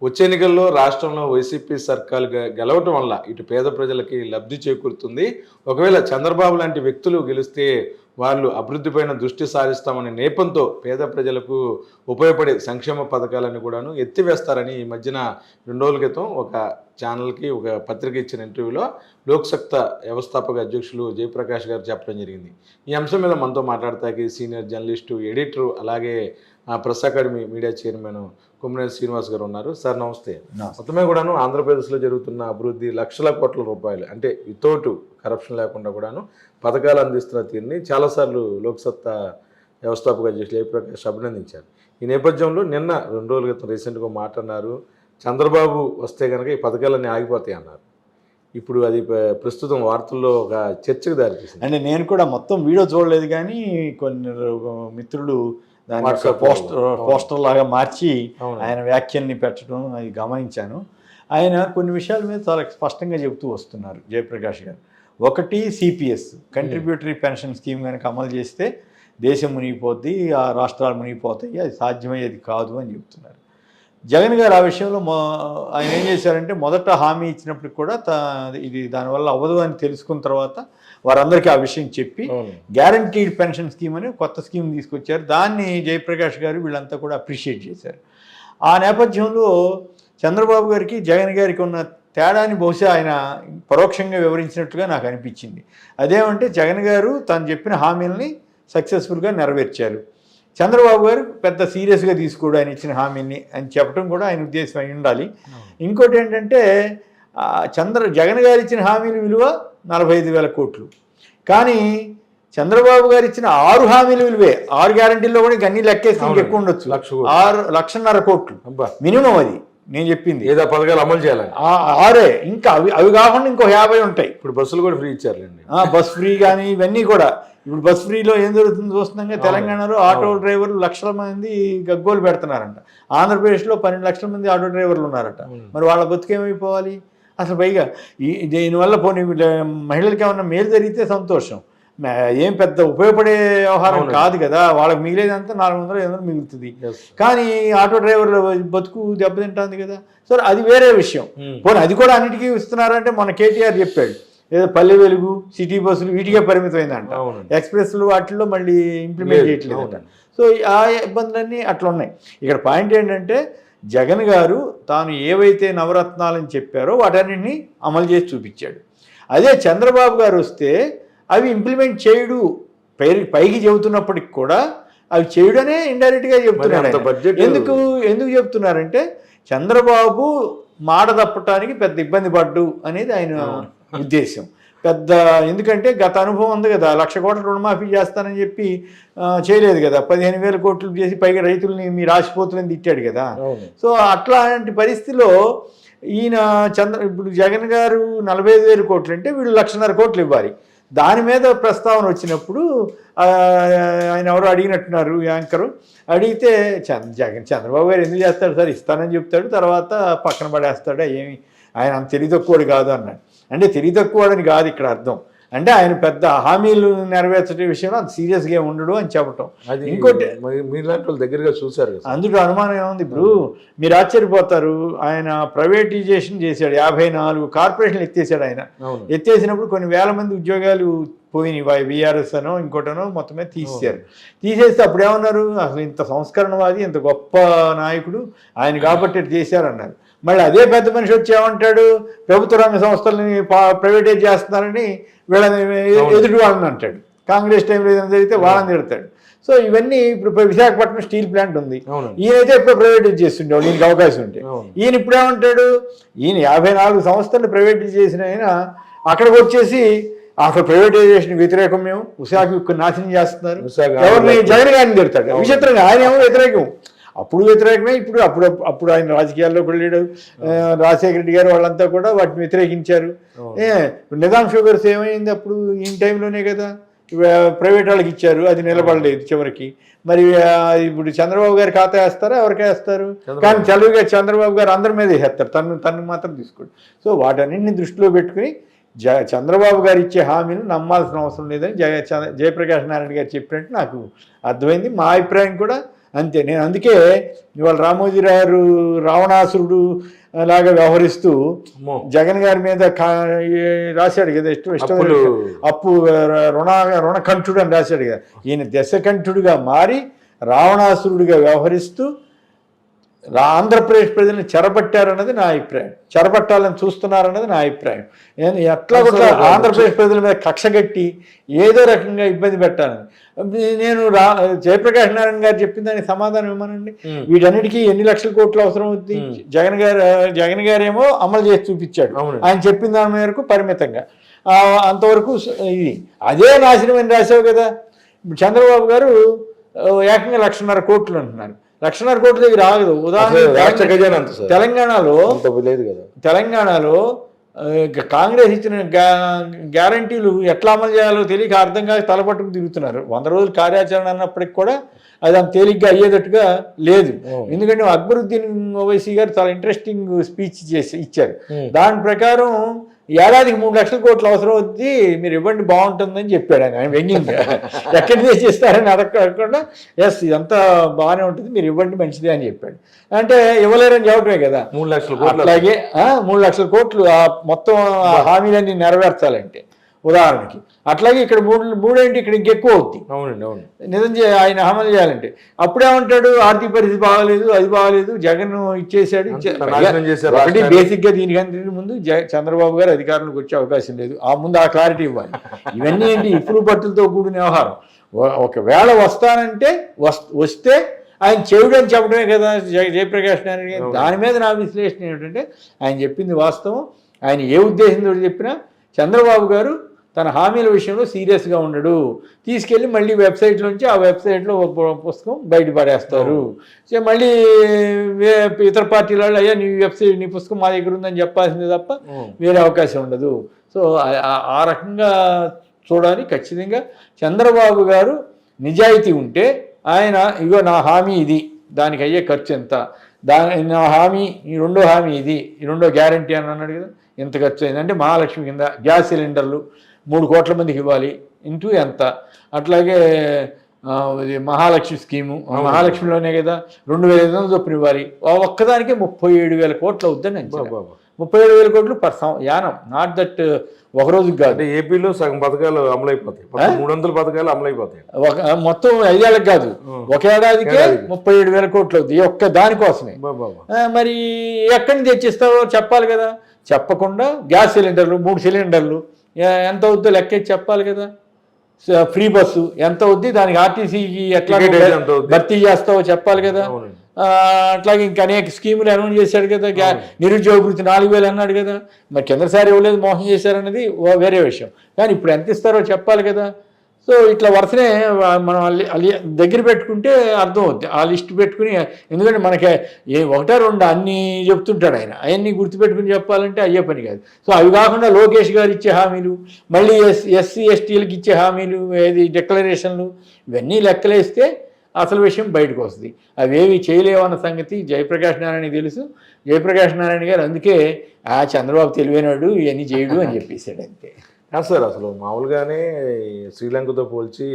వచ్చే ఎన్నికల్లో రాష్ట్రంలో వైసీపీ సర్కారు గెలవటం వల్ల ఇటు పేద ప్రజలకి లబ్ధి చేకూరుతుంది. ఒకవేళ చంద్రబాబు లాంటి వ్యక్తులు గెలిస్తే వాళ్ళు అభివృద్ధిపైన దృష్టి సారిస్తామనే నేపంతో పేద ప్రజలకు ఉపయోగపడే సంక్షేమ పథకాలను కూడాను ఎత్తివేస్తారని ఈ మధ్యన 2 రోజుల క్రితం ఒక ఛానల్కి ఒక పత్రిక ఇచ్చిన ఇంటర్వ్యూలో లోక్సత్తా వ్యవస్థాపక అధ్యక్షులు జయప్రకాష్ గారు చెప్పడం జరిగింది. ఈ అంశం మీద మనతో మాట్లాడతాకి సీనియర్ జర్నలిస్టు, ఎడిటరు, అలాగే press academy media chairman Kommineni Srinivas గారు ఉన్నారు. సార్ నమస్తే. మొత్తమే కూడాను ఆంధ్రప్రదేశ్లో జరుగుతున్న అభివృద్ధి లక్షల కోట్ల రూపాయలు, అంటే వితౌట్ కరప్షన్ లేకుండా కూడాను పథకాలు అందిస్తున్న తీరుని చాలాసార్లు లోక్సత్తా వ్యవస్థాపక అధ్యక్షులు జయప్రకాష్ అభినందించారు. ఈ నేపథ్యంలో నిన్న 2 రోజుల క్రితం రీసెంట్గా మాట్లాడినారు, చంద్రబాబు వస్తే కనుక ఈ పథకాలన్నీ ఆగిపోతాయి అన్నారు. ఇప్పుడు అది ప్రస్తుతం వార్తల్లో ఒక చర్చకు దారితీసింది. అంటే నేను కూడా మొత్తం వీడియో చూడలేదు, కానీ కొన్ని మిత్రులు దాని పోస్టర్ లాగా మార్చి ఆయన వ్యాఖ్యల్ని పెట్టడం అది గమనించాను. ఆయన కొన్ని విషయాల మీద చాలా స్పష్టంగా చెబుతూ వస్తున్నారు జయప్రకాష్ గారు. ఒకటి, సిపిఎస్ కంట్రిబ్యూటరీ పెన్షన్ స్కీమ్ కనుక అమలు చేస్తే దేశం మునిగిపోద్ది, ఆ రాష్ట్రాలు మునిగిపోతాయి, అది సాధ్యమయ్యేది కాదు అని చెప్తున్నారు. జగన్ గారు ఆ విషయంలో ఆయన ఏం చేశారంటే, మొదట హామీ ఇచ్చినప్పుడు కూడా ఇది దానివల్ల అవ్వదు అని తెలుసుకున్న తర్వాత వారందరికీ ఆ విషయం చెప్పి గ్యారంటీడ్ పెన్షన్ స్కీమ్ అని కొత్త స్కీమ్ తీసుకొచ్చారు. దాన్ని జయప్రకాష్ గారు వీళ్ళంతా కూడా అప్రిషియేట్ చేశారు. ఆ నేపథ్యంలో చంద్రబాబు గారికి జగన్ గారికి ఉన్న తేడాని బహుశా ఆయన పరోక్షంగా వివరించినట్టుగా నాకు అనిపించింది. అదేమంటే, జగన్ గారు తను చెప్పిన హామీలని సక్సెస్ఫుల్గా నెరవేర్చారు, చంద్రబాబు గారు పెద్ద సీరియస్గా తీసుకోడు ఆయన ఇచ్చిన హామీని అని చెప్పడం కూడా ఆయన ఉద్దేశం అయి ఉండాలి. ఇంకోటి ఏంటంటే, జగన్ గారు ఇచ్చిన హామీల విలువ 45,000 కోట్లు, కానీ చంద్రబాబు గారు ఇచ్చిన 6 హామీల విలువే, 6 గ్యారంటీల్లో కూడా అన్ని లెక్కేస్తే ఎక్కువ ఉండొచ్చు, 1,50,000 కోట్లు మినిమం. అది నేను చెప్పింది ఏదో పథకాలు అమలు చేయాలని 6. ఇంకా అవి కాకుండా ఇంకో 50 ఉంటాయి. ఇప్పుడు బస్సులు కూడా ఫ్రీ ఇచ్చారులేండి, బస్ ఫ్రీ కానీ ఇవన్నీ కూడా. ఇప్పుడు బస్ ఫ్రీలో ఏం జరుగుతుందో చూస్తున్నాం. తెలంగాణలో ఆటో డ్రైవర్లు లక్షల మంది గగ్గోలు పెడుతున్నారంట. ఆంధ్రప్రదేశ్లో 12 లక్షల మంది ఆటో డ్రైవర్లు ఉన్నారట. మరి వాళ్ళ బతుకేమైపోవాలి అసలు? పైగా దీనివల్ల పోనీ మహిళలకి ఏమన్నా మేలు జరిగితే సంతోషం, ఏం పెద్ద ఉపయోగపడే వ్యవహారం కాదు కదా. వాళ్ళకి మిగిలేదంతా 400-500 మిగులుతుంది, కానీ ఆటో డ్రైవర్ల బతుకు దెబ్బతింటుంది కదా. సో అది వేరే విషయం. పోనీ అది కూడా అన్నిటికీ ఇస్తున్నారంటే మన కేటీఆర్ చెప్పాడు, ఏదో పల్లె వెలుగు, సిటీ బస్సులు వీటికే పరిమితమైందంట, ఎక్స్ప్రెస్లు వాటిల్లో మళ్ళీ ఇంప్లిమెంట్ చేయట్లేదంట. సో ఆ ఇబ్బందులన్నీ అట్లా ఉన్నాయి. ఇక్కడ పాయింట్ ఏంటంటే, జగన్ గారు తాను ఏవైతే నవరత్నాలని చెప్పారో వాటన్నింటినీ అమలు చేసి చూపించాడు. అదే చంద్రబాబు గారు వస్తే అవి ఇంప్లిమెంట్ చేయడు, పైకి చెబుతున్నప్పటికి కూడా అవి చేయడనే ఇండైరెక్ట్గా చెప్తున్నారు. ఎందుకు చెప్తున్నారంటే, చంద్రబాబు మాట తప్పటానికి పెద్ద ఇబ్బంది పడ్డు అనేది ఆయన ఉద్దేశం. ఎందుకంటే గత అనుభవం ఉంది కదా, 1,00,000 కోట్ల రుణమాఫీ చేస్తానని చెప్పి చేయలేదు కదా, 15,000 కోట్లు చేసి పైగా రైతుల్ని మీరు ఆశపోతులని తిట్టాడు కదా. సో అట్లాంటి పరిస్థితిలో ఈయన ఇప్పుడు జగన్ గారు 45,000 కోట్లు అంటే వీళ్ళు 1,50,000 కోట్లు ఇవ్వాలి. దాని మీద ప్రస్తావన వచ్చినప్పుడు ఆయన ఎవరో అడిగినట్టున్నారు, యాంకరు అడిగితే, చంద్రబాబు గారు ఎందుకు చేస్తాడు సార్, ఇస్తానని చెప్తాడు, తర్వాత పక్కన పడేస్తాడు, ఏమి ఆయన అంత తెలివి తక్కువడు కాదు అన్నాడు. అంటే తెలివి తక్కువడని కాదు ఇక్కడ అర్థం, అంటే ఆయన పెద్ద హామీలు నెరవేర్చే విషయంలో అంత సీరియస్గా ఉండడు అని చెప్పటం. ఇంకోటి మీలాంటి వాళ్ళు దగ్గరగా చూశారు, అందులో అనుమానం ఏముంది. ఇప్పుడు మీరు ఆశ్చర్యపోతారు, ఆయన ప్రైవేటైజేషన్ చేశాడు, 54 కార్పొరేషన్లు ఎత్తేసాడు. ఆయన ఎత్తేసినప్పుడు కొన్ని వేల మంది ఉద్యోగాలు పోయినాయి, బీఆర్ఎస్ అనో ఇంకోటనో మొత్తమే తీసేశారు. తీసేస్తే అప్పుడు ఏమన్నారు, అసలు ఇంత సంస్కరణవాది, ఇంత గొప్ప నాయకుడు ఆయన కాబట్టి చేశారన్నారు. మళ్ళీ అదే పెద్ద మనిషి వచ్చి ఏమంటాడు, ప్రభుత్వ రంగ సంస్థలని ప్రైవేటైజ్ చేస్తున్నారని వీళ్ళని ఎదుటి వాళ్ళని అంటాడు. కాంగ్రెస్ టైంలో ఏదైనా జరిగితే వాళ్ళని తిడతాడు. సో ఇవన్నీ ఇప్పుడు విశాఖపట్నం స్టీల్ ప్లాంట్ ఉంది, ఈయనైతే ఎప్పుడు ప్రైవేటైజ్ చేస్తుండే దీనికి అవకాశం ఉంటే, ఈయన ఇప్పుడు ఏమంటాడు, ఈయన 54 సంస్థలను ప్రైవేటైజ్ చేసిన ఆయన అక్కడికి వచ్చేసి అసలు ప్రైవేటైజేషన్ వ్యతిరేకం, మేము విశాఖ నాశనం చేస్తున్నారు, ఎవరిని జగన్ గారిని తిడతాడు. విచిత్రంగా ఆయన ఏమో వ్యతిరేకం, అప్పుడు వ్యతిరేకమే, అప్పుడు ఆయన రాజకీయాల్లోకి వెళ్ళాడు. రాజశేఖర రెడ్డి గారు వాళ్ళంతా కూడా వాటిని వ్యతిరేకించారు. నిజాం షుగర్స్ ఏమైంది, అప్పుడు ఈ టైంలోనే కదా ప్రైవేట్ వాళ్ళకి ఇచ్చారు, అది నిలబడలేదు చివరికి. మరి ఇప్పుడు చంద్రబాబు గారు ఖాతా వేస్తారా, ఎవరికి వేస్తారు? కానీ చంద్రబాబు గారు అందరి మీద వేస్తారు, తను మాత్రం తీసుకోండి. సో వాటన్నింటిని దృష్టిలో పెట్టుకుని చంద్రబాబు గారు ఇచ్చే హామీలు నమ్మాల్సిన అవసరం లేదని జయప్రకాష్ నారాయణ గారు చెప్పినట్టు నాకు అర్థమైంది. మా అభిప్రాయం కూడా అంతే. నేను అందుకే ఇవాళ రామోజీరావు రావణాసురుడు లాగా వ్యవహరిస్తూ జగన్ గారి మీద రాశాడు కదా, ఇష్టం అప్పు రుణకంఠుడు అని రాశాడు కదా. ఈయన దశకంఠుడిగా మారి రావణాసురుడిగా వ్యవహరిస్తూ ఆంధ్రప్రదేశ్ ప్రజలను చెరబట్టారన్నది నా అభిప్రాయం. చెరబట్టాలని చూస్తున్నారన్నది నా అభిప్రాయం. నేను ఎట్లా కూడా ఆంధ్రప్రదేశ్ ప్రజల మీద కక్షగట్టి ఏదో రకంగా ఇబ్బంది పెట్టాలని. నేను జయప్రకాష్ నారాయణ గారు చెప్పిన దానికి సమాధానం ఇవ్వమనండి. వీటన్నిటికీ ఎన్ని లక్షల కోట్లు అవసరం అవుతుంది? జగన్ గారేమో అమలు చేసి చూపించాడు, ఆయన చెప్పిన దాని మేరకు పరిమితంగా అంతవరకు. ఇది అదే నాశనం అని రాశావు కదా. చంద్రబాబు గారు ఏకంగా 1,50,000 కోట్లు అంటున్నారు. 1,50,000 కోట్ల దగ్గర ఆగదు. ఉదాహరణ తెలంగాణలో కాంగ్రెస్ ఇచ్చిన గ్యారంటీలు ఎట్లా అమలు చేయాలో తెలియక అర్థం కాక తలపట్టుకు తిరుగుతున్నారు. 100 రోజుల కార్యాచరణ అన్నప్పటికి కూడా అది అంత తేలిగ్గా అయ్యేటట్టుగా లేదు. ఎందుకంటే అక్బరుద్దీన్ ఓవైసీ గారు చాలా ఇంట్రెస్టింగ్ స్పీచ్ ఇచ్చారు. దాని ప్రకారం ఏడాదికి 3 లక్షల కోట్లు అవసరం అవుతుంది, మీరు ఇవ్వండి బాగుంటుందని చెప్పాడు ఆయన వ్యంగ్యంగా. ఎక్కడి నుంచి చేస్తారని అడగకుండా ఎస్ ఇదంతా బాగానే ఉంటుంది, మీరు ఇవ్వండి మంచిదే అని చెప్పాడు. అంటే ఇవ్వలేరని చెప్పడమే కదా. 3 లక్షల కోట్లు. అలాగే 3 లక్షల కోట్లు మొత్తం హామీలన్నీ నెరవేర్చాలంటే ఉదాహరణకి. అట్లాగే ఇక్కడ మూడేంటి ఇక్కడ ఇంకెక్కువ అవుతుంది. అవునండి, అవును. నిజం ఆయన అమలు చేయాలంటే అప్పుడేమంటాడు, ఆర్థిక పరిస్థితి బాగాలేదు, అది బాగాలేదు, జగన్ ఇచ్చేసాడు. ఒకటి బేసిక్గా దీనికంటే ముందు చంద్రబాబు గారు అధికారంలోకి వచ్చే అవకాశం లేదు. ఆ ముందు ఆ క్లారిటీ ఇవ్వాలి. ఇవన్నీ ఏంటి ఇప్పుడు పట్టులతో కూడిన వ్యవహారం. ఒకవేళ వస్తానంటే వస్తే ఆయన చెవుడని చెప్పడమే కదా జయప్రకాష్ నారాయణ. దాని మీద నా విశ్లేషణ ఏమిటంటే ఆయన చెప్పింది వాస్తవం. ఆయన ఏ ఉద్దేశంతో చెప్పినా చంద్రబాబు గారు తన హామీల విషయంలో సీరియస్గా ఉండడు. తీసుకెళ్ళి మళ్ళీ వెబ్సైట్లోంచి ఆ వెబ్సైట్లో పుస్తకం బయటపడేస్తారు. సో మళ్ళీ ఇతర పార్టీల వాళ్ళు అయ్యా నీ పుస్తకం మా దగ్గర ఉందని చెప్పాల్సిందే తప్ప వేరే అవకాశం ఉండదు. సో ఆ రకంగా చూడాలి. ఖచ్చితంగా చంద్రబాబు గారు నిజాయితీ ఉంటే ఆయన ఇగో నా హామీ ఇది, దానికి అయ్యే ఖర్చు ఎంత, నా హామీ ఈ రెండో హామీ ఇది, ఈ రెండో గ్యారంటీ అని అన్నాడు కదా, ఎంత ఖర్చు అయిందంటే మహాలక్ష్మి కింద గ్యాస్ సిలిండర్లు 3 కోట్ల మందికి ఇవ్వాలి ఇంటూ ఎంత. అట్లాగే మహాలక్ష్మి స్కీము, మహాలక్ష్మిలోనే కదా 2,500 చొప్పున ఇవ్వాలి. ఒక్కదానికి 37,000 కోట్లు అవుద్దని అంచనా. 37,000 కోట్లు పర్ యానం. నాట్ దట్ ఒక రోజుకి కాదు. ఏపీలో సగం పథకాలు అమలైపోతాయి, 300 పథకాలు అమలైపోతాయి. మొత్తం 5 ఏళ్ళకి కాదు, ఒక ఏడాదికే 37,000 కోట్లు అవుతుంది ఒక్క దానికోసమే. మరి ఎక్కడి నుంచి తెచ్చిస్తావో చెప్పాలి కదా. చెప్పకుండా గ్యాస్ సిలిండర్లు 3 సిలిండర్లు ఎంత అవుద్దో లెక్కేసి చెప్పాలి కదా. ఫ్రీ బస్సు ఎంత అవుద్ది, దానికి ఆర్టీసీకి ఎట్లా భర్తీ చేస్తావో చెప్పాలి కదా. అట్లాగే ఇంకా అనేక స్కీములు అనౌన్స్ చేశాడు కదా. నిరుద్యోగ వృత్తి 4,000 అన్నాడు కదా. మరి కిందసారి ఇవ్వలేదు, మోసం చేశారన్నది వేరే విషయం. కానీ ఇప్పుడు ఎంత ఇస్తారో చెప్పాలి కదా. సో ఇట్లా వరుసనే మనం దగ్గర పెట్టుకుంటే అర్థం అవుతుంది. ఆ లిస్ట్ పెట్టుకుని, ఎందుకంటే మనకి 1-2 అన్నీ చెప్తుంటాడు ఆయన, అవన్నీ గుర్తుపెట్టుకుని చెప్పాలంటే అయ్యే పని కాదు. సో అవి కాకుండా లోకేష్ గారు ఇచ్చే హామీలు, మళ్ళీ ఎస్సీ ఎస్టీలకు ఇచ్చే హామీలు, ఏది డిక్లరేషన్లు, ఇవన్నీ లెక్కలేస్తే అసలు విషయం బయటకు వస్తుంది. అవేవి చేయలేవన్న సంగతి జయప్రకాష్ నారాయణ తెలుసు. జయప్రకాష్ నారాయణ గారు అందుకే చంద్రబాబు తెలివైనడు, ఇవన్నీ చేయడు అని చెప్పేశాడు అంతే. సార్ అసలు మామూలుగానే శ్రీలంకతో పోల్చి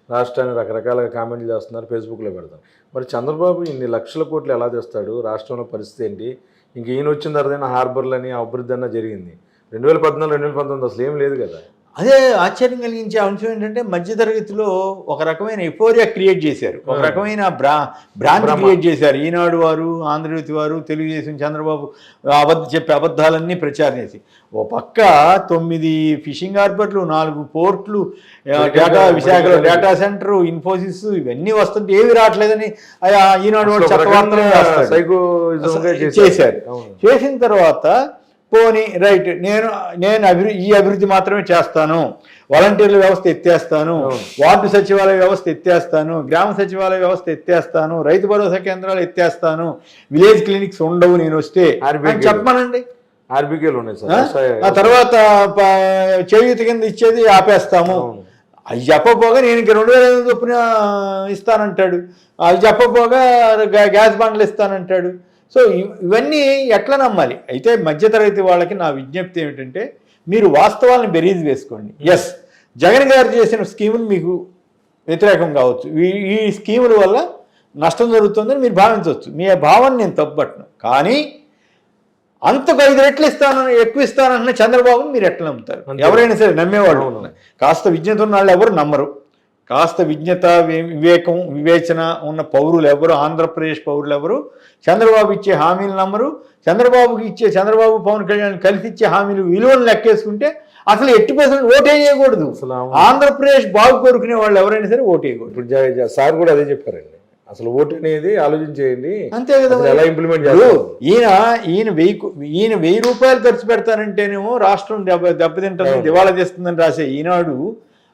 రాష్ట్రాన్ని రకరకాలుగా కామెంట్లు చేస్తున్నారు, ఫేస్బుక్లో పెడతారు. మరి చంద్రబాబు ఇన్ని లక్షల కోట్లు ఎలా తెస్తాడు? రాష్ట్రంలో పరిస్థితి ఏంటి? ఇంక ఈయన వచ్చిన తర్వాత హార్బర్లని అభివృద్ధి అన్న జరిగింది. 2014, 2019 అసలు ఏం లేదు కదా. అదే ఆశ్చర్యం కలిగించే అంశం ఏంటంటే మధ్యతరగతిలో ఒక రకమైన ఎఫోరియా క్రియేట్ చేశారు, ఒక రకమైన భ్రాంతి క్రియేట్ చేశారు. ఈనాడు వారు, ఆంధ్రజ్యోతి వారు, తెలుగుదేశం చంద్రబాబు చెప్పే అబద్ధాలన్నీ ప్రచారం చేసి, ఓ పక్క 9 ఫిషింగ్ హార్బర్లు, 4 పోర్ట్లు, విశాఖలో డేటా సెంటర్, ఇన్ఫోసిస్, ఇవన్నీ వస్తుంటే ఏవి రావట్లేదని ఈనాడు వాడు చట్టవార్తలు చేశారు. చేసిన తర్వాత పోనీ రైట్, నేను ఈ అభివృద్ధి మాత్రమే చేస్తాను, వాలంటీర్ల వ్యవస్థ ఎత్తేస్తాను, వార్డు సచివాలయ వ్యవస్థ ఎత్తేస్తాను, గ్రామ సచివాలయ వ్యవస్థ ఎత్తేస్తాను, రైతు భరోసా కేంద్రాలు ఎత్తేస్తాను, విలేజ్ క్లినిక్స్ ఉండవు నేను వస్తే చెప్పమనండి. ఆర్బీకేలు ఉన్నాయి సార్. ఆ తర్వాత చేయూత కింద ఇచ్చేది ఆపేస్తాము. అవి చెప్పపోగా నేను ఇంక 2,500 చొప్పున ఇస్తానంటాడు. అవి చెప్పపోగా గ్యాస్ బండ్లు ఇస్తానంటాడు. సో ఇవన్నీ ఎట్లా నమ్మాలి? అయితే మధ్యతరగతి వాళ్ళకి నా విజ్ఞప్తి ఏమిటంటే, మీరు వాస్తవాలను బెరీజ్ వేసుకోండి. ఎస్, జగన్ గారు చేసిన స్కీములు మీకు వ్యతిరేకం కావచ్చు. ఈ స్కీముల వల్ల నష్టం జరుగుతుందని మీరు భావించవచ్చు. మీ భావన నేను తప్పుపట్టను. కానీ అంతకు 5 రెట్లు ఇస్తానని ఎక్కువ ఇస్తానంటున్న చంద్రబాబుని మీరు ఎట్లా నమ్ముతారు? ఎవరైనా సరే నమ్మేవాళ్ళు. కాస్త విజ్ఞత ఉన్న వాళ్ళు ఎవరు నమ్మరు. కాస్త విజ్ఞత, వివేకం, వివేచన ఉన్న పౌరులు ఎవరు, ఆంధ్రప్రదేశ్ పౌరులు ఎవరు చంద్రబాబు ఇచ్చే హామీలు నమ్మరు. చంద్రబాబు పవన్ కళ్యాణ్ కలిసి ఇచ్చే హామీలు విలువను లెక్కేసుకుంటే అసలు ఎట్టి పర్సెంట్ ఓటేయకూడదు. ఆంధ్రప్రదేశ్ బాగు కోరుకునే వాళ్ళు ఎవరైనా సరే ఓటేయకూడదు. ఇప్పుడు సార్ కూడా అదే చెప్పారండి, అసలు ఓటు అనేది ఆలోచించేయండి, అంతే కదా. ఎలా ఇంప్లిమెంట్ చేస్తారు? ఈయన 1000 రూపాయలు ఖర్చు పెడతానంటేనేమో రాష్ట్రం దెబ్బతింటుంది, దివాళా చేస్తుందని రాసే ఈనాడు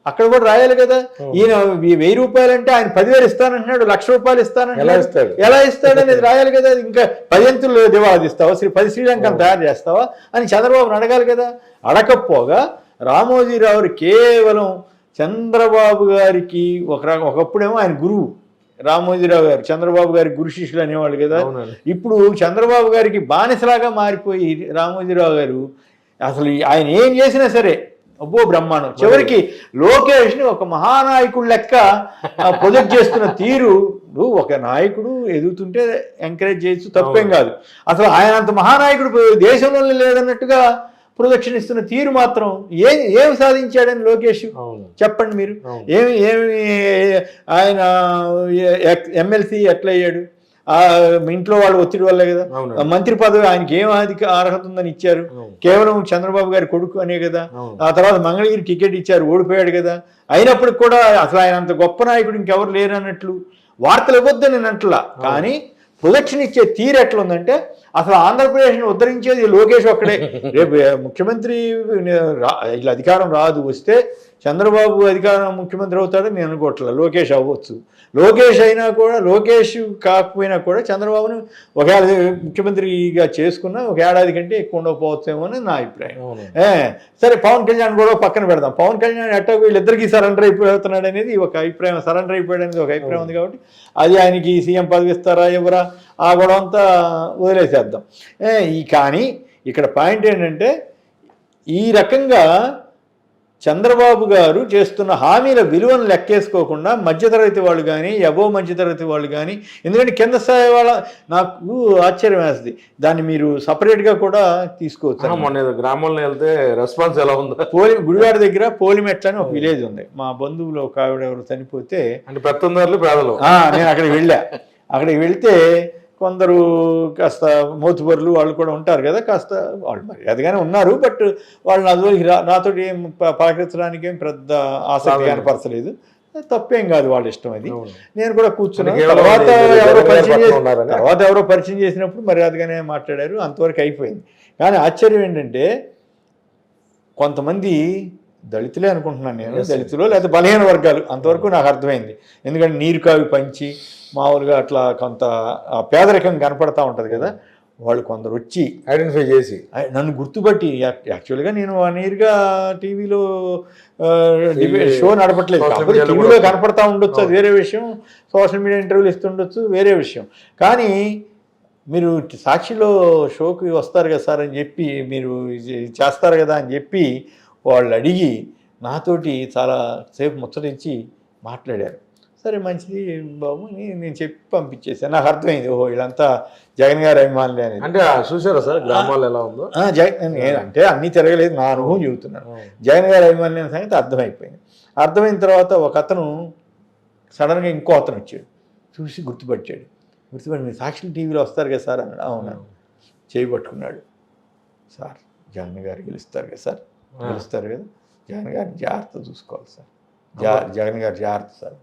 అక్కడ కూడా రాయాలి కదా. ఈయన 1000 రూపాయలు అంటే ఆయన 10,000 ఇస్తానంటున్నాడు, 1,00,000 రూపాయలు ఇస్తానంటున్నాడు, ఎలా ఇస్తాడు అనేది రాయాలి కదా. ఇంకా 10 ఎంతులు దివాళా తీస్తావా, 10 శ్రీలంకను తయారు చేస్తావా అని చంద్రబాబుని అడగాలి కదా. అడగకపోగా రామోజీరావు కేవలం చంద్రబాబు గారికి ఒకప్పుడేమో ఆయన గురువు, రామోజీరావు గారు చంద్రబాబు గారి గురు శిష్యులు అనేవాళ్ళు కదా. ఇప్పుడు చంద్రబాబు గారికి బానిసలాగా మారిపోయి రామోజీరావు గారు అసలు ఆయన ఏం చేసినా సరే అబ్బో బ్రహ్మాండం. చివరికి లోకేష్ని ఒక మహానాయకుడు లెక్క ప్రొజెక్ట్ చేస్తున్న తీరు, ఒక నాయకుడు ఎదుగుతుంటే ఎంకరేజ్ చేయొచ్చు, తప్పేం కాదు. అసలు ఆయన అంత మహానాయకుడు దేశంలో లేదన్నట్టుగా ప్రొజెక్షన్ ఇస్తున్న తీరు మాత్రం ఏమి సాధించాడని లోకేష్ చెప్పండి మీరు. ఏమి ఆయన ఎమ్మెల్సీ ఎట్లా అయ్యాడు? ఇంట్లో వాళ్ళ ఒత్తిడి వల్లే కదా. మంత్రి పదవి ఆయనకి ఏం అర్హత ఉందని ఇచ్చారు, కేవలం చంద్రబాబు గారి కొడుకు అనే కదా. ఆ తర్వాత మంగళగిరి టికెట్ ఇచ్చారు, ఓడిపోయాడు కదా. అయినప్పటికి కూడా అసలు ఆయన అంత గొప్ప నాయకుడు ఇంకెవరు లేరు అన్నట్లు వార్తలు ఇవ్వద్దని నేను అంటలా. కానీ ప్రొజెక్షన్ ఇచ్చే తీరు ఎట్లా ఉందంటే అసలు ఆంధ్రప్రదేశ్ని ఉద్ధరించేది లోకేష్ ఒక్కడే. రేపు ముఖ్యమంత్రి ఇట్లా అధికారం రాదు, వస్తే చంద్రబాబు ముఖ్యమంత్రి అవుతాడని నేను అనుకోవట్లేదు. లోకేష్ అవ్వచ్చు. లోకేష్ అయినా కూడా, లోకేష్ కాకపోయినా కూడా చంద్రబాబుని ఒకవేళ ముఖ్యమంత్రిగా చేసుకున్నా 1 ఏడాది కంటే ఎక్కువ ఉండకపోవచ్చేమో అని నా అభిప్రాయం. సరే, పవన్ కళ్యాణ్ కూడా పక్కన పెడదాం. పవన్ కళ్యాణ్ ఎట్టాకు వీళ్ళిద్దరికీ సరెండర్ అయిపోతున్నాడు అనేది ఒక అభిప్రాయం, సరెండర్ అయిపోయాడు అనేది ఒక అభిప్రాయం ఉంది. కాబట్టి అది ఆయనకి సీఎం పదవి ఇస్తారా ఎవరా ఆ గొడవ అంతా వదిలేసేద్దాం. కానీ ఇక్కడ పాయింట్ ఏంటంటే ఈ రకంగా చంద్రబాబు గారు చేస్తున్న హామీల విలువను లెక్కేసుకోకుండా మధ్యతరగతి వాళ్ళు కానీ, అబోవ్ మధ్యతరగతి వాళ్ళు కానీ, ఎందుకంటే కింద స్థాయి వాళ్ళ నాకు ఆశ్చర్యం వేస్తుంది. దాన్ని మీరు సపరేట్గా కూడా తీసుకోవచ్చు. మొన్న గ్రామంలో వెళ్తే రెస్పాన్స్ ఎలా ఉందో, గుడివాడ దగ్గర పోలిమెట్ల అని ఒక విలేజ్ ఉంది. మా బంధువులు ఒక ఆవిడ ఎవరు చనిపోతే, అంటే పెత్తందారులు పేదలు, నేను అక్కడికి వెళ్ళా. అక్కడికి వెళ్తే కొందరు కాస్త మోతుబరులు వాళ్ళు కూడా ఉంటారు కదా, కాస్త వాళ్ళు మరి అదిగానే ఉన్నారు. బట్ వాళ్ళు నాతో ఏం పలకరించడానికి ఏం పెద్ద ఆసక్తి కనపరచలేదు. తప్పేం కాదు, వాళ్ళ ఇష్టం అది. నేను కూడా కూర్చున్నాను. తర్వాత ఎవరో పరిచయం చేసినప్పుడు మర్యాదగానే మాట్లాడారు, అంతవరకు అయిపోయింది. కానీ ఆశ్చర్యం ఏంటంటే కొంతమంది దళితులే అనుకుంటున్నాను నేను, దళితులు లేదా బలహీన వర్గాలు, అంతవరకు నాకు అర్థమైంది. ఎందుకంటే నీరు కావి పంచి మామూలుగా అట్లా కొంత పేదరికం కనపడతా ఉంటుంది కదా, వాళ్ళు కొందరు వచ్చి ఐడెంటిఫై చేసి నన్ను గుర్తుపట్టి, యాక్చువల్గా నేను 1 ఇయర్గా టీవీలో షో నడపట్లేదు, కాకపోతే టీవీలో కనపడతా ఉండొచ్చు, అది వేరే విషయం. సోషల్ మీడియా ఇంటర్వ్యూలు ఇస్తుండొచ్చు, వేరే విషయం. కానీ మీరు సాక్షిలో షోకి వస్తారు కదా సార్ అని చెప్పి, మీరు చేస్తారు కదా అని చెప్పి వాళ్ళు అడిగి నాతోటి చాలా సేపు ముచ్చటించి మాట్లాడారు. సరే మంచిది బాబు నేను చెప్పి పంపించేసాను. నాకు అర్థమైంది, ఓహో వీళ్ళంతా జగన్ గారి అభిమానులే అనేది. అంటే చూసారా సార్ గ్రామాల్లో ఎలా ఉందో? అంటే అన్నీ తిరగలేదు, నా అనుభవం చెబుతున్నాను. జగన్ గారి అభిమానులు అనే సంగతి అర్థమైపోయింది. అర్థమైన తర్వాత ఒక అతను సడన్గా ఇంకో అతను వచ్చాడు, చూసి గుర్తుపట్టి మీరు సాక్షి టీవీలో వస్తారు కదా సార్ అన్నాడు. అవునా, చేయబట్టుకున్నాడు. సార్ జగన్ గారు గెలుస్తారు కదా సార్, గెలుస్తారు కదా, జగన్ గారిని జాగ్రత్త చూసుకోవాలి సార్, జగన్ గారు జాగ్రత్త సార్.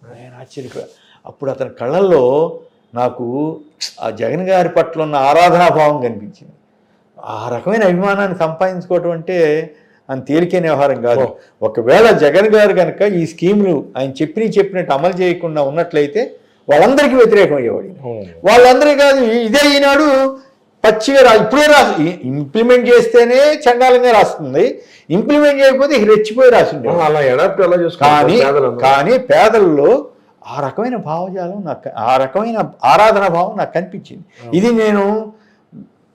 నేను ఆశ్చర్యపోయా. అప్పుడు అతని కళ్ళల్లో నాకు ఆ జగన్ గారి పట్ల ఉన్న ఆరాధనాభావం కనిపించింది. ఆ రకమైన అభిమానాన్ని సంపాదించుకోవటం అంటే అని తేలికైన వ్యవహారం కాదు. ఒకవేళ జగన్ గారు కనుక ఈ స్కీములు ఆయన చెప్పినట్టు అమలు చేయకుండా ఉన్నట్లయితే వాళ్ళందరికీ వ్యతిరేకం అయ్యేవాడు. వాళ్ళందరికీ కాదు, ఇదే ఈనాడు పచ్చిగా ఇప్పుడే ఇంప్లిమెంట్ చేస్తేనే చండాలంగా రాస్తుంది, ఇంప్లిమెంట్ చేయకపోతే రెచ్చిపోయి రాసిండే. కానీ పేదల్లో ఆ రకమైన భావజాలం నాకు, ఆ రకమైన ఆరాధన భావం నాకు కనిపించింది. ఇది నేను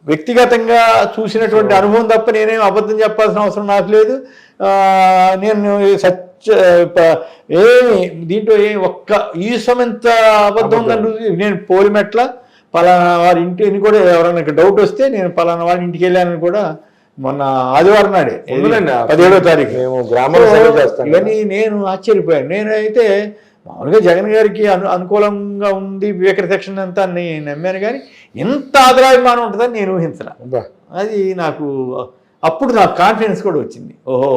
వ్యక్తిగతంగా చూసినటువంటి అనుభవం తప్ప నేనేం అబద్ధం చెప్పాల్సిన అవసరం నాకు లేదు. నేను ఏమి దీంట్లో ఒక్క ఈసమెంత అబద్ధం ఉందని నేను పోలిమెట్ల పలానా వారి ఇంటిని కూడా ఎవరైనా డౌట్ వస్తే నేను పలానా వారి ఇంటికి వెళ్ళానని కూడా మొన్న ఆదివారం నాడే 17వ తారీఖు ఇవన్నీ నేను ఆశ్చర్యపోయాను. నేనైతే మామూలుగా జగన్ గారికి అనుకూలంగా ఉంది వివేక సెక్షన్ అంతా నేను నమ్మాను, కానీ ఇంత ఆదరాభిమానం ఉంటుందని నేను ఊహించను. అది నాకు అప్పుడు నాకు కాన్ఫిడెన్స్ కూడా వచ్చింది. ఓహో,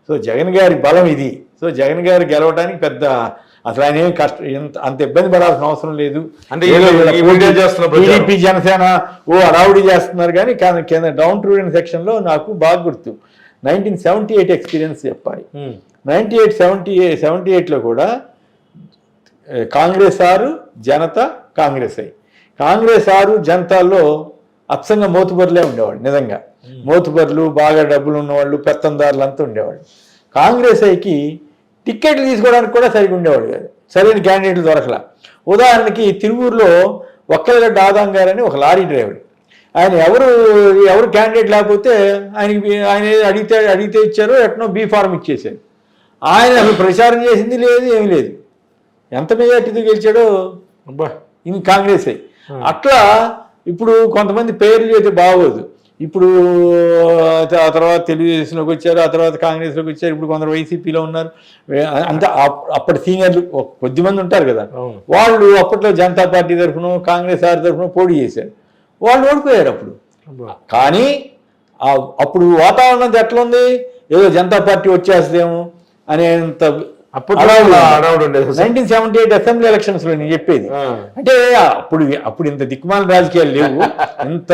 సో జగన్ గారి బలం ఇది. సో జగన్ గారు గెలవడానికి పెద్ద అసలు ఆయన ఏం అంత ఇబ్బంది పడాల్సిన అవసరం లేదు. అంటే టీడీపీ జనసేన అడావుడి చేస్తున్నారు, కానీ కింద డౌన్ టు సెక్షన్లో నాకు బాగా గుర్తు 1978 ఎక్స్పీరియన్స్ చెప్పాలి. 78లో కూడా కాంగ్రెస్ 6 జనతా కాంగ్రెస్ అయ్యి, కాంగ్రెస్ 6 జనతాల్లో అచ్చంగా మోతుబరులే ఉండేవాళ్ళు. నిజంగా మోతుబరులు, బాగా డబ్బులు ఉన్నవాళ్ళు, పెత్తందారులు అంతా ఉండేవాళ్ళు. కాంగ్రెస్ అయ్యికి టిక్కెట్లు తీసుకోవడానికి కూడా సరిగ్గా ఉండేవాడు కాదు, సరైన క్యాండిడేట్లు దొరకలా. ఉదాహరణకి తిరువూరులో ఒక్కలగడ్డ ఆదాం గారని ఒక లారీ డ్రైవర్, ఆయన ఎవరు క్యాండిడేట్ లేకపోతే ఆయన అడిగితే ఇచ్చారు, ఎట్నో బీ ఫార్మ్ ఇచ్చేసారు. ఆయన అసలు ప్రచారం చేసింది లేదు, ఏమీ లేదు. ఎంత మెజార్టీతో గెలిచాడో ఇన్ కాంగ్రెస్ అయ్యి. అట్లా ఇప్పుడు కొంతమంది పేర్లు అయితే బాగోదు. ఇప్పుడు ఆ తర్వాత తెలుగుదేశంలోకి వచ్చారు, ఆ తర్వాత కాంగ్రెస్లోకి వచ్చారు, ఇప్పుడు కొందరు వైసీపీలో ఉన్నారు. అంతే అప్పటి సీనియర్లు కొద్దిమంది ఉంటారు కదా, వాళ్ళు అప్పట్లో జనతా పార్టీ తరఫున కాంగ్రెస్ తరఫున పోటీ చేశారు, వాళ్ళు ఓడిపోయారు అప్పుడు. కానీ అప్పుడు వాతావరణం ఎట్లా ఉంది, ఏదో జనతా పార్టీ వచ్చేస్తుందేమో అనేంత అప్పుడు 1978 అసెంబ్లీ ఎలక్షన్స్ లో నేను చెప్పేది. అంటే అప్పుడు ఇంత దిక్కుమాల రాజకీయాలు లేవు, ఇంత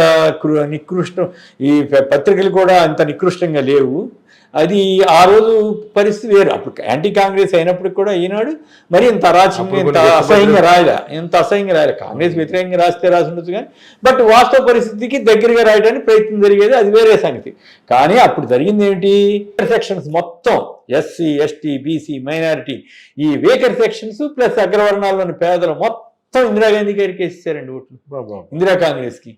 నికృష్టం, ఈ పత్రికలు కూడా అంత నికృష్టంగా లేవు. అది ఆ రోజు పరిస్థితి వేరు. అప్పుడు యాంటీ కాంగ్రెస్ అయినప్పటికి కూడా ఈనాడు మరి ఇంత అరాచకంగా ఇంత అసహ్యంగా రాయలే. కాంగ్రెస్ వ్యతిరేకంగా రాసి ఉండొచ్చు, కానీ బట్ వాస్తవ పరిస్థితికి దగ్గరగా రాయడానికి ప్రయత్నం జరిగేది, అది వేరే సంగతి. కానీ అప్పుడు జరిగింది ఏమిటి, సెక్షన్స్ మొత్తం ఎస్సీ, ఎస్టీ, బీసీ, మైనారిటీ, ఈ వేకర్ సెక్షన్స్ ప్లస్ అగ్రవర్ణాల్లోని పేదలు మొత్తం ఇందిరాగాంధీ గారికి వేసేసారండి ఓట్లు, ఇందిరా కాంగ్రెస్కి.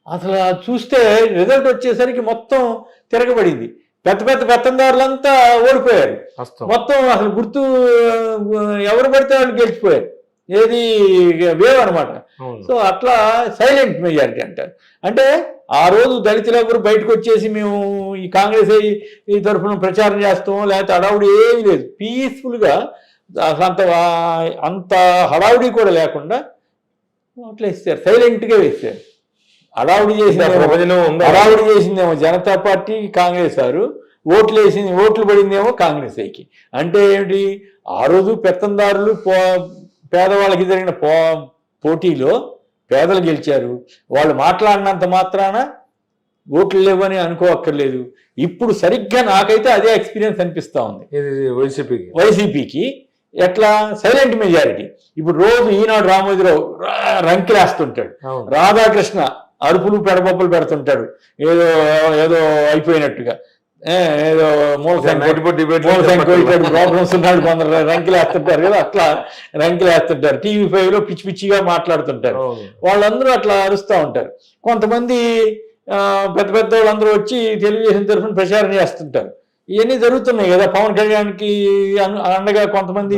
అసలు చూస్తే రిజల్ట్ వచ్చేసరికి మొత్తం తిరగబడింది. పెత్తందారులంతా ఓడిపోయారు మొత్తం. అసలు గుర్తు ఎవరు పడితే వాళ్ళు గెలిచిపోయారు. ఏది వేవ్ అనమాట. సో అట్లా సైలెంట్ మెజారిటీ అంటారు. అంటే ఆ రోజు దళితులు ఎవరు బయటకు వచ్చేసి మేము ఈ కాంగ్రెస్ ఈ తరఫున ప్రచారం చేస్తాం, లేకపోతే హడావుడి ఏమీ లేదు, పీస్ఫుల్గా అంత హడావుడి కూడా లేకుండా అట్లా ఇస్తారు, సైలెంట్గా వేస్తారు. హడావుడి చేసిందేమో జనతా పార్టీ, కాంగ్రెస్ ఓట్లు పడిందేమో కాంగ్రెస్ అయ్యి. అంటే ఏమిటి, ఆ రోజు పెత్తందారులు పేదవాళ్ళకి జరిగిన పోటీలో పేదలు గెలిచారు. వాళ్ళు మాట్లాడినంత మాత్రాన ఓట్లు లేవని అనుకోవక్కర్లేదు. ఇప్పుడు సరిగ్గా నాకైతే అదే ఎక్స్పీరియన్స్ అనిపిస్తూ ఉంది వైసీపీకి. ఎట్లా సైలెంట్ మెజారిటీ. ఇప్పుడు రోజు ఈనాడు రామోజీరావు రంకిలేస్తుంటాడు, రాధాకృష్ణ అరుపులు పెడబొప్పలు పెడుతుంటాడు, ఏదో అయిపోయినట్టుగా, ఏదో ప్రాబ్లమ్స్ ఉన్నాడు, కొందరు రంకిలేస్తుంటారు కదా, అట్లా రంకిలేస్తుంటారు. TV5 లో పిచ్చి పిచ్చిగా మాట్లాడుతుంటారు. వాళ్ళందరూ అట్లా అరుస్తూ ఉంటారు. కొంతమంది పెద్ద వాళ్ళందరూ వచ్చి తెలుగుదేశం తరఫున ప్రచారం చేస్తుంటారు. ఇవన్నీ జరుగుతున్నాయి కదా. పవన్ కళ్యాణ్కి అండగా కొంతమంది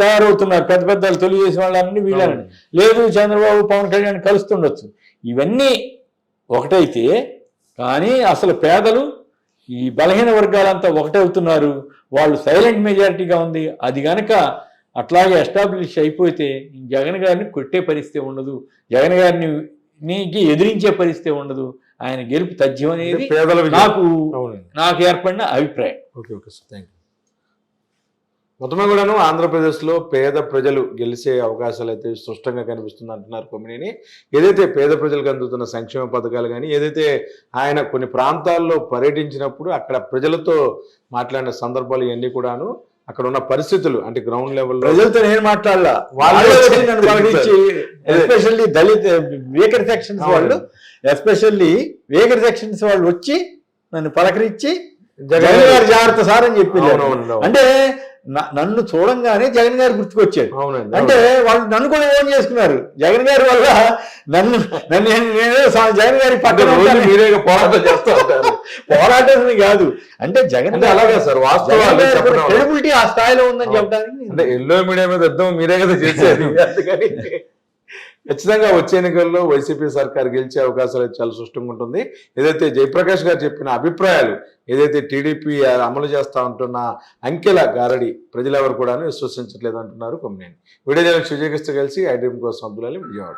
తయారవుతున్నారు, పెద్ద తెలుగుదేశం వాళ్ళని వీళ్ళని. లేదు, చంద్రబాబు పవన్ కళ్యాణ్ కలుస్తుండొచ్చు. ఇవన్నీ ఒకటైతే కానీ అసలు పేదలు, ఈ బలహీన వర్గాలంతా ఒకటవుతున్నారు. వాళ్ళు సైలెంట్ మెజారిటీగా ఉంది. అది కనుక అట్లాగే ఎస్టాబ్లిష్ అయిపోతే జగన్ గారిని కొట్టే పరిస్థితి ఉండదు, జగన్ గారిని ఎదిరించే పరిస్థితి ఉండదు. ఆయన గెలుపు తథ్యం అనేది నాకు ఏర్పడిన అభిప్రాయం. Okay sir, thank you. మొత్తమే కూడాను ఆంధ్రప్రదేశ్లో పేద ప్రజలు గెలిచే అవకాశాలు అయితే స్పష్టంగా కనిపిస్తుంది అంటున్నారు కొమ్మినేని. ఏదైతే పేద ప్రజలకు అందుతున్న సంక్షేమ పథకాలు కానీ, ఏదైతే ఆయన కొన్ని ప్రాంతాల్లో పర్యటించినప్పుడు అక్కడ ప్రజలతో మాట్లాడిన సందర్భాలు ఇవన్నీ కూడాను, అక్కడ ఉన్న పరిస్థితులు అంటే గ్రౌండ్ లెవెల్లో ప్రజలతో నేను మాట్లాడలా, ఎస్పెషల్లీ దళిత వేకర్ సెక్షన్స్ వాళ్ళు, ఎస్పెషల్లీ వేకర్ సెక్షన్స్ వాళ్ళు వచ్చి నన్ను పలకరించి జగన్ గారు జాగ్రత్త సార్ అని చెప్పి అవునవును. అంటే నన్ను చూడంగానే జగన్ గారు గుర్తుకొచ్చాడు. అవునండి. అంటే వాళ్ళు నన్ను కూడా ఓన్ చేసుకున్నారు జగన్ గారి వల్ల. నన్ను నేనే జగన్ గారి పక్కన రోజు మీరే పోరాటం చేస్తూ ఉంటారు. పోరాటం కాదు, అంటే జగన్ అంటే అలాగే సార్, వాస్తవాలు చెప్పడం వల్ల. క్రెడిబిలిటీ ఆ స్థాయిలో ఉందని చెప్పడానికి. అంటే ఎల్లో మీడియా మీద యుద్ధం మీరే కదా చేసేది. అందుకని ఖచ్చితంగా వచ్చే ఎన్నికల్లో వైసీపీ సర్కార్ గెలిచే అవకాశాలు అయితే చాలా స్పష్టంగా ఉంటుంది. ఏదైతే జయప్రకాష్ గారు చెప్పిన అభిప్రాయాలు, ఏదైతే టీడీపీ అమలు చేస్తా ఉంటున్న అంకెల గారడి ప్రజలెవరు కూడా విశ్వసించట్లేదు అంటున్నారు కొమ్మినేని. వీడియో జర్నలిస్ట్ విజయకృష్ణ కలిసి ఐడ్రీమ్ కోసం అబ్దుల్ అలీ, విజయవాడ.